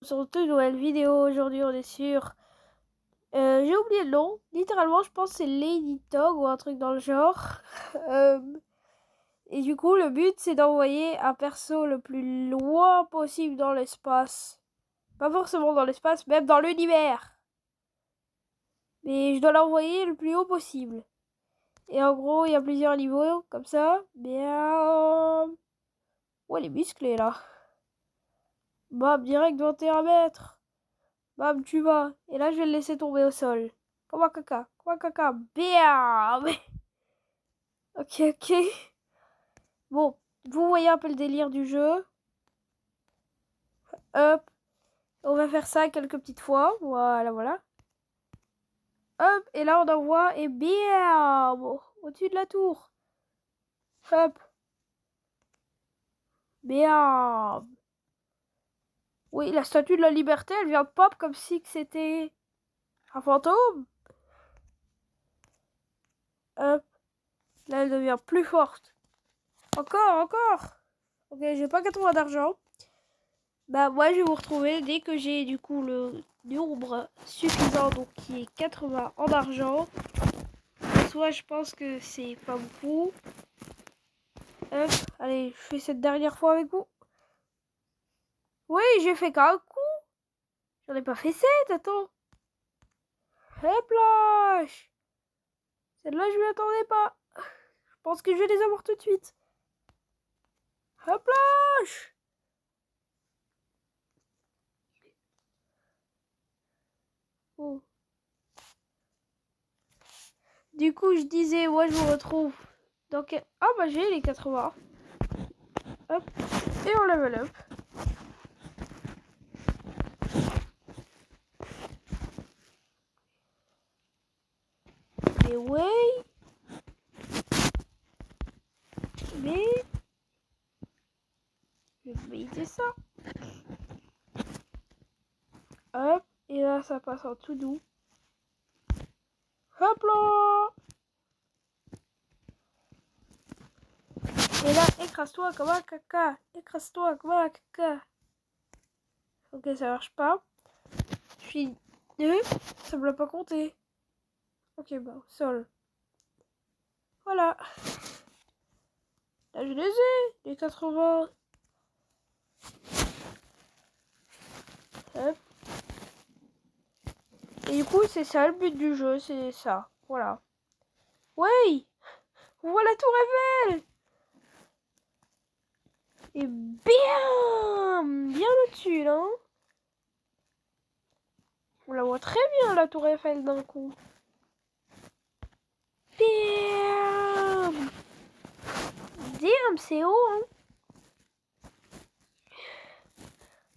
Sur une nouvelle vidéo. Aujourd'hui on est sur j'ai oublié le nom, littéralement je pense que c'est Lady Dog ou un truc dans le genre. Et du coup le but c'est d'envoyer un perso le plus loin possible dans l'espace. Pas forcément dans l'espace, même dans l'univers. Mais je dois l'envoyer le plus haut possible. Et en gros il y a plusieurs niveaux comme ça. Bien... Ouais, les musclés là. Bam, direct 21 mètres. Bam, tu vas. Et là je vais le laisser tomber au sol. Comme un caca. Comme un caca. Bam. Ok, ok. Bon, vous voyez un peu le délire du jeu. Hop. On va faire ça quelques petites fois. Voilà, voilà. Hop. Et là, on envoie. Et bam. Au-dessus de la tour. Hop. Bam. Oui, la statue de la liberté, elle vient de pop comme si c'était un fantôme. Hop. Là, elle devient plus forte. Encore, encore. Ok, j'ai pas 80 d'argent. Bah moi je vais vous retrouver dès que j'ai du coup le nombre suffisant, donc qui est 80 en argent. Soit je pense que c'est pas beaucoup. Hop, allez, je fais cette dernière fois avec vous. Oui, j'ai fait qu'un coup. J'en ai pas fait 7, attends. Hop là. Celle-là je m'y attendais pas. Je pense que je vais les avoir tout de suite. Hop là. Oh. Du coup je disais, moi je vous retrouve. Donc, ah bah j'ai les 80. Hop, et on level up. Et ouais. Mais je vais valider ça. Hop, et là ça passe en tout doux. Hop là. Et là, écrase-toi comme un caca. Écrase-toi comme un caca. Ok, ça marche pas. Je suis 2. Ça me l'a pas compté. Ok, bah, sol. Voilà. Là, je les ai. Les 80. Hop. Et du coup, c'est ça le but du jeu. C'est ça. Voilà. Ouais. On voit la tour Eiffel. Et bien. Bien au-dessus, là. On la voit très bien, la tour Eiffel, d'un coup. Damn, damn, c'est haut, hein.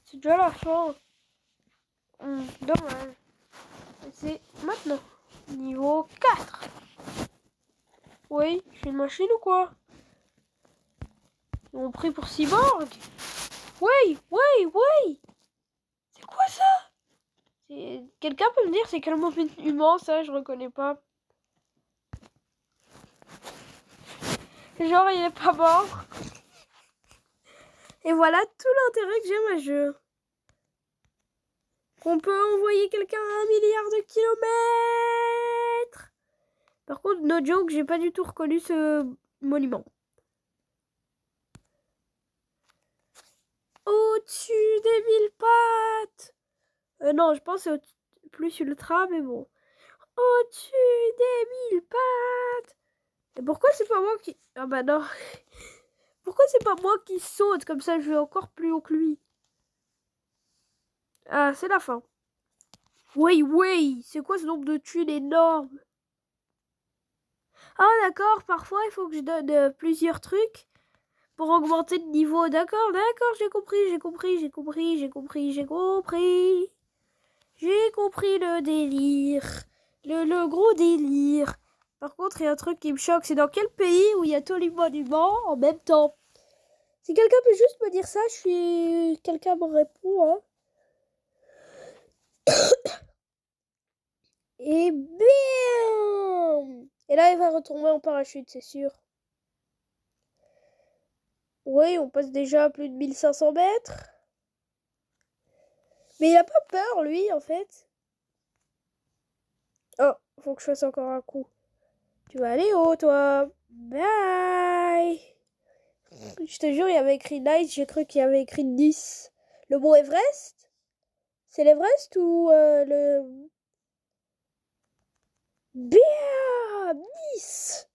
C'est déjà la fin. Dommage. C'est maintenant. Niveau 4. Oui, je suis une machine ou quoi? Ils m'ont pris pour cyborg. Oui, oui, oui. C'est quoi ça? Quelqu'un peut me dire c'est quel moment humain ça? Je reconnais pas. Genre il est pas mort. Et voilà tout l'intérêt que j'ai à ce jeu. Qu'on peut envoyer quelqu'un à 1 milliard de kilomètres. Par contre, no joke, j'ai pas du tout reconnu ce monument. Au-dessus des 1000 pattes. Non, je pense que c'est plus ultra, mais bon. Au-dessus des 1000 pattes. Et pourquoi c'est pas moi qui... Ah bah non. Pourquoi c'est pas moi qui saute? Comme ça, je vais encore plus haut que lui. Ah, c'est la fin. Oui, oui. C'est quoi ce nombre de thunes énorme? Ah d'accord, parfois il faut que je donne plusieurs trucs pour augmenter le niveau. D'accord, d'accord, j'ai compris, j'ai compris, j'ai compris, j'ai compris, j'ai compris. J'ai compris le délire. Le gros délire. Par contre, il y a un truc qui me choque, c'est dans quel pays où il y a tous les monuments en même temps? Si quelqu'un peut juste me dire ça, je suis... Quelqu'un me répond, hein. Et bam! Et là, il va retomber en parachute, c'est sûr. Oui, on passe déjà à plus de 1500 mètres. Mais il a pas peur, lui, en fait. Oh, faut que je fasse encore un coup. Tu vas aller haut, toi. Bye. Je te jure, il y avait écrit nice, j'ai cru qu'il y avait écrit Nice. Le mot Everest? C'est l'Everest ou le... Bien, Nice.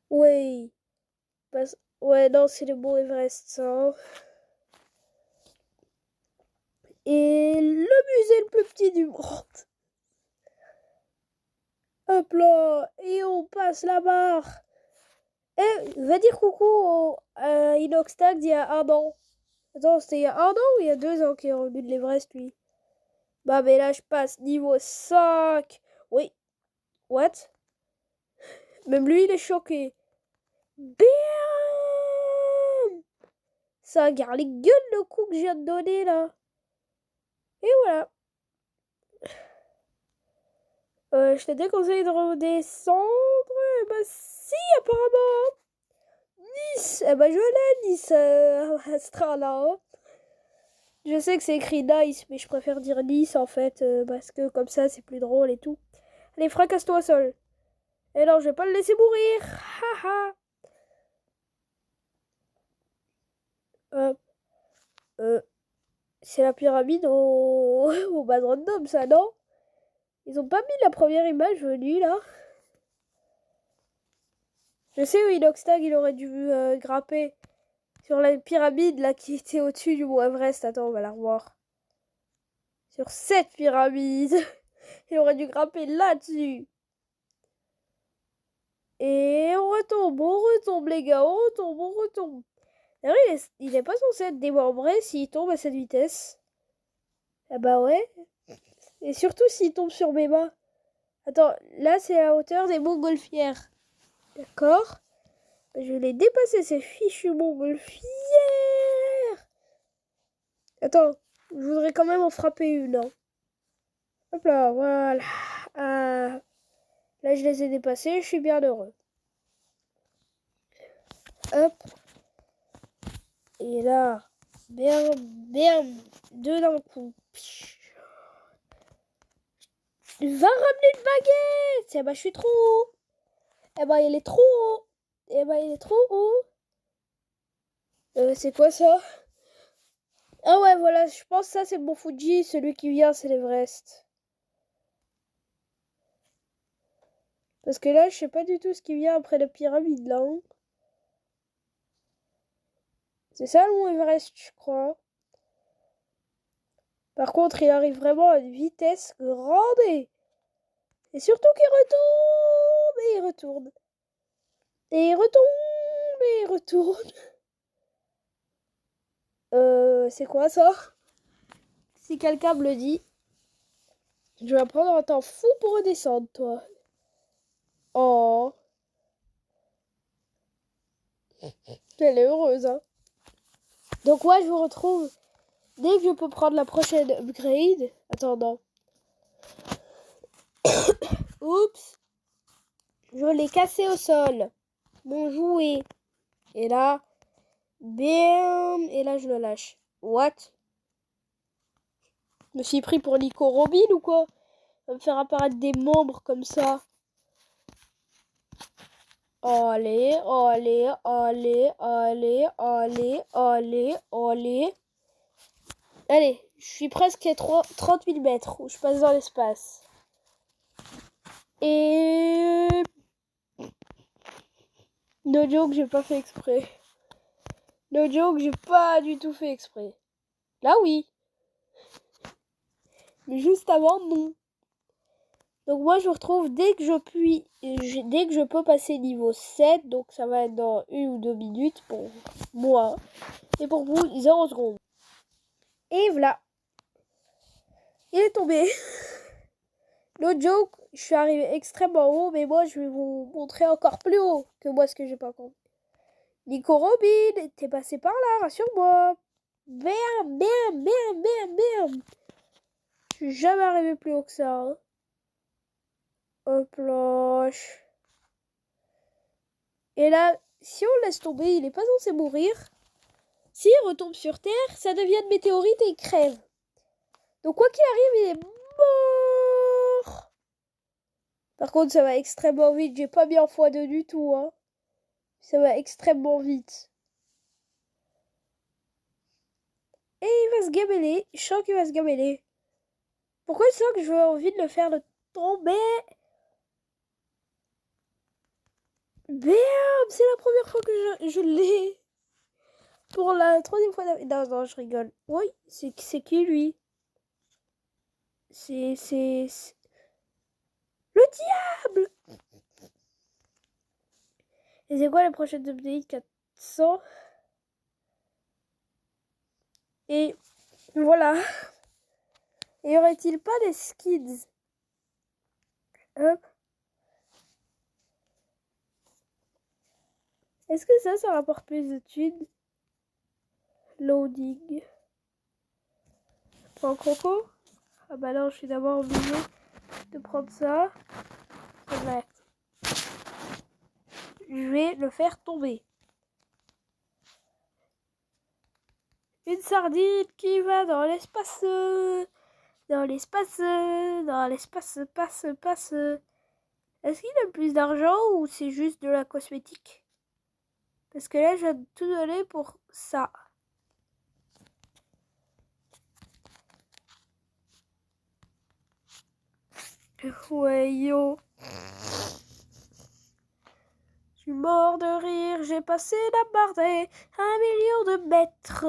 Oui. Ouais, non, c'est le mot Everest, ça. Hein. Et le musée le plus petit du monde. Hop là, et on passe la barre. Eh, va dire coucou à Inoxtag d'il y a un an. Attends, c'était il y a un an ou il y a 2 ans qu'il est revenu de l'Everest, lui? Bah, mais là, je passe niveau 5. Oui. What? Même lui, il est choqué. Bam! Ça regarde les gueules le coup que je viens de donner, là. Et voilà. Je te déconseille de redescendre. Bah, si, apparemment. Nice. Eh ben, je l'ai, Nice, Astra, là. Hein. Je sais que c'est écrit Nice, mais je préfère dire Nice, en fait, parce que comme ça, c'est plus drôle et tout. Allez, fracasse-toi au sol. Et non, je vais pas le laisser mourir. Haha. C'est la pyramide au bas de random, ça, non? Ils ont pas mis la première image venue, là. Je sais où Inoxtag, il aurait dû grimper sur la pyramide, là, qui était au-dessus du mont Everest. Attends, on va la revoir. Sur cette pyramide. Il aurait dû grimper là-dessus. Et on retombe, les gars, on retombe. D'ailleurs, il est pas censé être démembré s'il tombe à cette vitesse. Ah bah ouais. Et surtout s'il tombe sur mes mains. Attends, là, c'est à la hauteur des montgolfières. D'accord. Je l'ai dépassé, ces fichus montgolfières. Attends, je voudrais quand même en frapper une. Hein. Hop là, voilà. Ah. Là, je les ai dépassés, je suis bien heureux. Hop. Et là, bam, bam, 2 d'un coup. Il va ramener une baguette. Eh ben, je suis trop haut. Eh ben, il est trop haut. Eh ben, il est trop haut. C'est quoi ça? Ah ouais, voilà, je pense que ça, c'est mon Fuji. Celui qui vient, c'est l'Everest. Parce que là, je sais pas du tout ce qui vient après la pyramide, là. Hein. C'est ça, le mont Everest, je crois. Par contre, il arrive vraiment à une vitesse grande. Et surtout qu'il retombe et il retourne. Et il retombe et il retourne. C'est quoi ça? Si quelqu'un me le dit, je vais prendre un temps fou pour redescendre, toi. Oh. Elle est heureuse, hein. Donc, ouais, je vous retrouve dès que je peux prendre la prochaine upgrade. Attends, non. Oups. Je l'ai cassé au sol. Mon jouet. Et là, bam. Et là, je le lâche. What? Je me suis pris pour Nico Robin ou quoi? Va me faire apparaître des membres comme ça. Allez, allez, allez, allez, allez, allez, allez. Allez, je suis presque à 30 000 mètres où je passe dans l'espace. Et... No joke, j'ai pas fait exprès. No joke, j'ai pas du tout fait exprès. Là, oui. Mais juste avant, non. Donc moi, je vous retrouve dès que je peux passer niveau 7. Donc ça va être dans 1 ou 2 minutes pour moi. Et pour vous, 0 secondes. Et voilà. Il est tombé. No joke, je suis arrivé extrêmement haut. Mais moi, je vais vous montrer encore plus haut que moi ce que j'ai pas compris. Nico Robin, t'es passé par là, rassure-moi. Bam, bam, bam, bam, bam. Je suis jamais arrivé plus haut que ça. Hein. Hop là. Et là, si on le laisse tomber, il est pas censé mourir. s'il retombe sur Terre, ça devient une météorite et il crève. Donc quoi qu'il arrive, il est mort. Par contre, ça va extrêmement vite. J'ai pas mis en x2 du tout, hein. Ça va extrêmement vite. Et il va se gameler. Je sens qu'il va se gameler. Pourquoi je sens que j'ai envie de le faire tomber? Merde, c'est la première fois que je l'ai. Pour la 3e fois. Non, non, je rigole. Oui, c'est qui lui? C'est le diable. Et c'est quoi la prochaine update? 400. Et voilà. Et y aurait-il pas des skins? Hop. Est-ce que ça rapporte plus de thunes? Loading. Prends croco. Ah bah non, je suis d'abord obligée de prendre ça. Correct. Je vais le faire tomber. Une sardine qui va dans l'espace. Dans l'espace. Dans l'espace. Passe. Est-ce qu'il a plus d'argent ou c'est juste de la cosmétique? Parce que là, je vais tout donner pour ça. Ouais, yo. Je suis mort de rire, j'ai passé la barre des 1 million de mètres.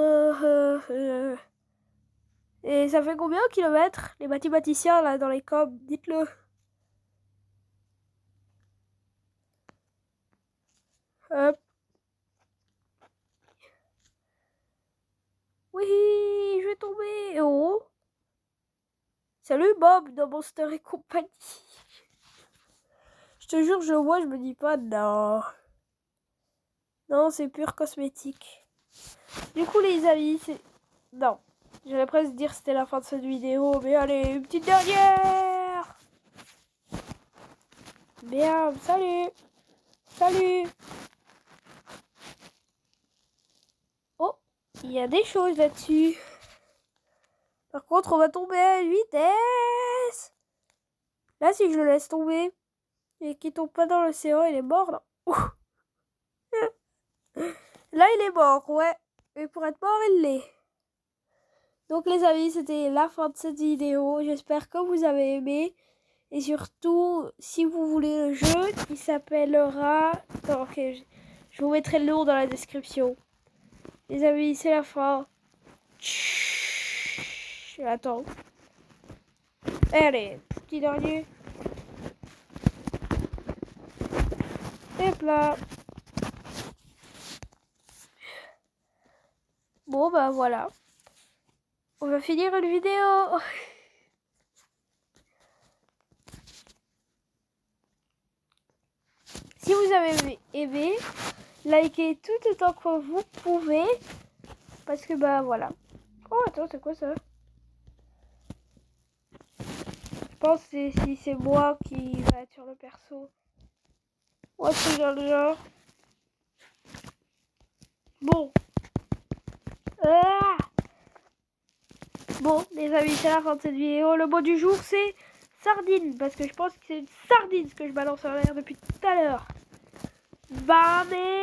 Et ça fait combien de kilomètres? Les mathématiciens, là, dans les coms, dites-le. Hop. Oui, je vais tomber. Oh. Salut Bob dans Monster et compagnie. Je te jure, je le vois, je me dis pas non. Non, c'est pur cosmétique. Du coup, les amis, c'est... Non. J'allais presque dire que c'était la fin de cette vidéo, mais allez, une petite dernière. Bien, salut. Salut. Oh, il y a des choses là-dessus. Par contre, on va tomber à vitesse. Là, si je le laisse tomber et qu'il tombe pas dans l'océan, il est mort, là. Là, il est mort, ouais. Et pour être mort, il l'est. Donc, les amis, c'était la fin de cette vidéo. J'espère que vous avez aimé. Et surtout, si vous voulez le jeu, il s'appellera... Attends, ok, je vous mettrai le nom dans la description. Les amis, c'est la fin. Attends. Allez, petit dernier. Et là. Bon, bah voilà. On va finir une vidéo. Si vous avez aimé, likez tout autant que vous pouvez. Parce que bah voilà. Oh, attends, c'est quoi ça? Je pense que si c'est moi qui va être sur le perso. Ou un truc dans le genre. Bon. Ah, bon, les amis, c'est la fin de cette vidéo. Le mot du jour, c'est sardine. Parce que je pense que c'est une sardine ce que je balance en l'air depuis tout à l'heure. Bah, mais...